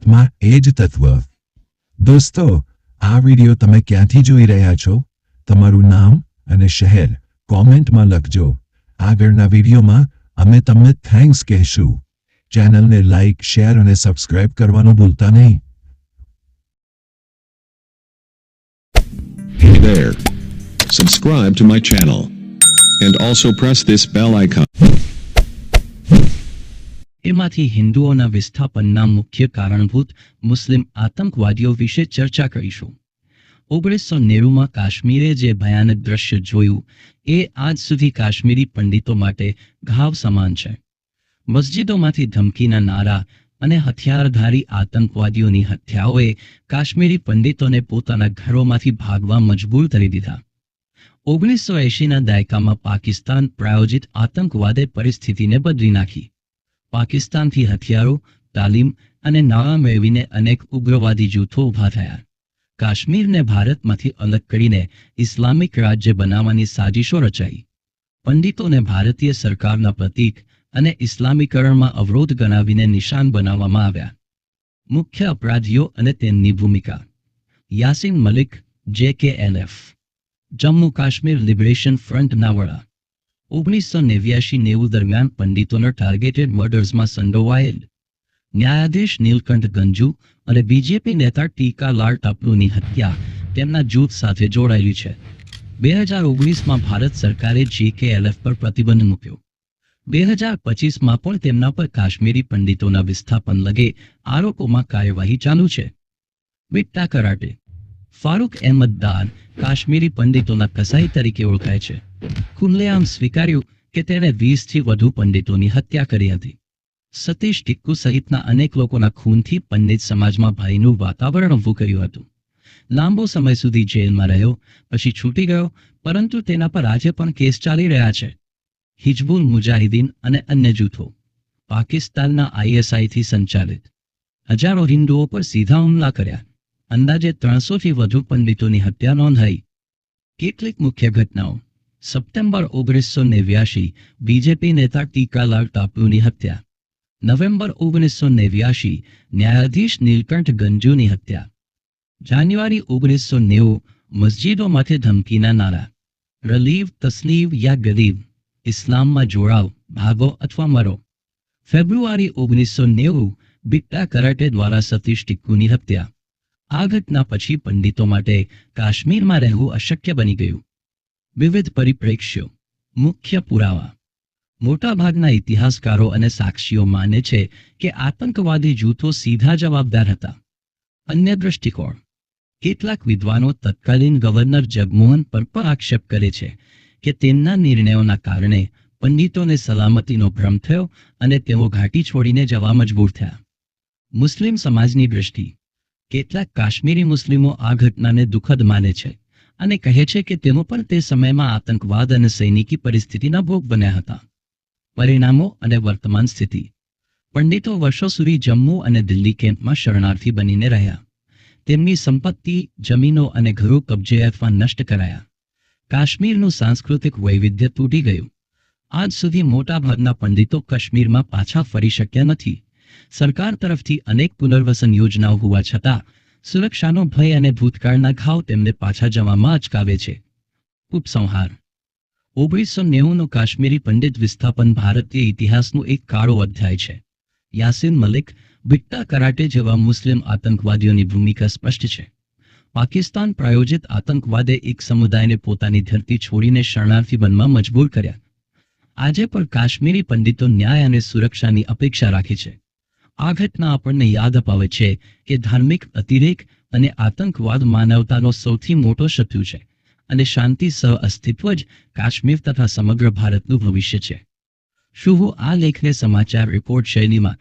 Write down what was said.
ભારતમાં એ જ તત્વ. દોસ્તો, આ વિડિયો તમે ક્યાંથી જોઈ રહ્યા છો? તમારું નામ અને શહેર કોમેન્ટમાં લખજો. આગળના વિડિયોમાં અમે તમને થેન્ક્સ કહેશું. ચેનલને લાઈક, શેર અને સબસ્ક્રાઇબ કરવાનું ભૂલતા નહીં. Hey there. Subscribe to my channel. And also press this bell icon. એમાંથી હિન્દુઓના વિસ્થાપનના મુખ્ય કારણભૂત મુસ્લિમ આતંકવાદીઓ વિશે ચર્ચા કરીશું. 1990માં કાશ્મીરે જે ભયાનક દ્રશ્ય જોયું એ આજ સુધી કાશ્મીરી પંડિતો માટે ઘાવ સમાન છે. મસ્જિદોમાંથી ધમકીના નારા અને હથિયારધારી આતંકવાદીઓની હત્યાઓએ કાશ્મીરી પંડિતોને પોતાના ઘરોમાંથી ભાગવા મજબૂર કરી દીધા. 1980ના દાયકામાં પાકિસ્તાન પ્રાયોજિત આતંકવાદે પરિસ્થિતિને બદલી નાખી. પાકિસ્તાનથી હથિયારો, તાલીમ અને નાણાં મેળવીને અનેક ઉગ્રવાદી જૂથો ઊભા થયા. કાશ્મીરને ભારતમાંથી અલગ કરીને ઇસ્લામિક રાજ્ય બનાવવાની સાજિશો રચાઈ. પંડિતોને ભારતીય સરકારના પ્રતીક અને ઇસ્લામીકરણમાં અવરોધ ગણાવીને નિશાન બનાવવામાં આવ્યા. મુખ્ય અપરાધીઓ અને તેમની ભૂમિકા. યાસીન મલિક, JKLF, જમ્મુ કાશ્મીર લિબરેશન ફ્રન્ટના વડા. 1989-90 દરમિયાન પંડિતોના ટાર્ગેટેડ મર્ડર્સમાં સંડોવાયેલ. ન્યાયાધીશ નીલકંઠ ગંજુ અને બીજેપી નેતા ટીકાલાલ ટાપલુની હત્યા તેમના જૂથ સાથે જોડાયેલી છે. 2019માં ભારત સરકારે JKLF પર પ્રતિબંધ મૂક્યો. 2025માં પણ તેમના પર કાશ્મીરી પંડિતોના વિસ્થાપન લગે આરોપોમાં કાર્યવાહી ચાલુ છે. વિટ્ટા કરાટે. ફારૂક અહેમદ દાર કાશ્મીરી પંડિતોના કસાઈ તરીકે ઓળખાય છે. ખુલ્લેઆમ સ્વીકાર્યું કે તેણે 20થી વધુ પંડિતોની હત્યા કરી હતી. સતીશ ટિક્કુ સહિતના અનેક લોકોના ખૂનથી પંડિત સમાજમાં ભયનું વાતાવરણ ઊભું કર્યું હતું. લાંબો સમય સુધી જેલમાં રહ્યો, પછી છૂટી ગયો, પરંતુ તેના પર આજે પણ કેસ ચાલી રહ્યા છે. હિજબુલ મુજાહિદીન અને અન્ય જૂથો. પાકિસ્તાનના ISIથી સંચાલિત. હજારો હિન્દુઓ પર સીધા હુમલા કર્યા. અંદાજે 300થી વધુ પંડિતોની હત્યા નોંધાઈ. કેટલીક મુખ્ય ઘટનાઓ. સપ્ટેમ્બર 1989 બીજેપી નેતા ટીકાલાલ ટાપલુની હત્યા. નવેમ્બર 1989 ન્યાયાધીશ નીલકંઠ ગંજુની હત્યા. જાન્યુઆરી 1990 મસ્જિદોમાંથી ધમકીના નારા. રલીવ, તસ્લીવ યા ગરીબ, ઇસ્લામમાં જોડાવ, ભાગો અથવા મરો. ફેબ્રુઆરી 1990 વિટ્ટા કરાટે દ્વારા સતીશ ટિક્કુની હત્યા. આ ઘટના પછી પંડિતો માટે કાશ્મીરમાં રહેવું અશક્ય બની ગયું. વિવિધ પરિપ્રેક્ષ્યો. મુખ્ય પુરાવા. મોટાભાગના ઇતિહાસકારો અને સાક્ષીઓ માને છે કે આતંકવાદી જૂથો સીધા જવાબદાર હતા. અન્ય દૃષ્ટિકોણ. કેટલાક વિદ્વાનો તત્કાલીન ગવર્નર જગમોહન પર પણ આક્ષેપ કરે છે કે તેમના નિર્ણયોના કારણે પંડિતોને સલામતીનો ભ્રમ થયો અને તેઓ ઘાટી છોડીને જવા મજબૂર થયા. મુસ્લિમ સમાજની દૃષ્ટિ. કેટલાક કાશ્મીરી મુસ્લિમો આ ઘટનાને દુઃખદ માને છે અને કહે છે કે તેઓ પણ તે સમયમાં આતંકવાદ અને સૈનિકી પરિસ્થિતિના ભોગ બન્યા હતા. પરિણામો અને વર્તમાન સ્થિતિ. પંડિતો વર્ષો સુધી જમ્મુ અને દિલ્હી કેમ્પમાં શરણાર્થી બનીને રહ્યા. તેમની સંપત્તિ, જમીનો અને ઘરો કબજે અથવા નષ્ટ કરાયા. કાશ્મીરનું સાંસ્કૃતિક વૈવિધ્ય તૂટી ગયું. આજ સુધી મોટાભાગના પંડિતો કાશ્મીરમાં પાછા ફરી શક્યા નથી. સરકાર તરફથી અનેક પુનર્વસન યોજનાઓ હોવા છતાં સુરક્ષાનો ભય અને ભૂતકાળના ઘાવ તેમને પાછા જવામાં અચકાવે છે. ઉપસંહાર. 1990નું કાશ્મીરી પંડિત વિસ્થાપન ભારતીય ઇતિહાસનું એક કાળો અધ્યાય છે. યાસીન મલિક, વિટ્ટા કરાટે જેવા મુસ્લિમ આતંકવાદીઓની ભૂમિકા સ્પષ્ટ છે. પાકિસ્તાન પ્રાયોજિત આતંકવાદે એક સમુદાયને પોતાની ધરતી છોડીને શરણાર્થી બનવા મજબૂર કર્યા. આજે પણ કાશ્મીરી પંડિતો ન્યાય અને સુરક્ષાની અપેક્ષા રાખે છે. આ ઘટના આપણને યાદ અપાવે છે કે ધાર્મિક અતિરેક અને આતંકવાદ માનવતાનો સૌથી મોટો શત્રુ છે અને શાંતિ સહ અસ્તિત્વ જ કાશ્મીર તથા સમગ્ર ભારતનું ભવિષ્ય છે. શું હું આ લેખને સમાચાર રિપોર્ટ શૈલીમાં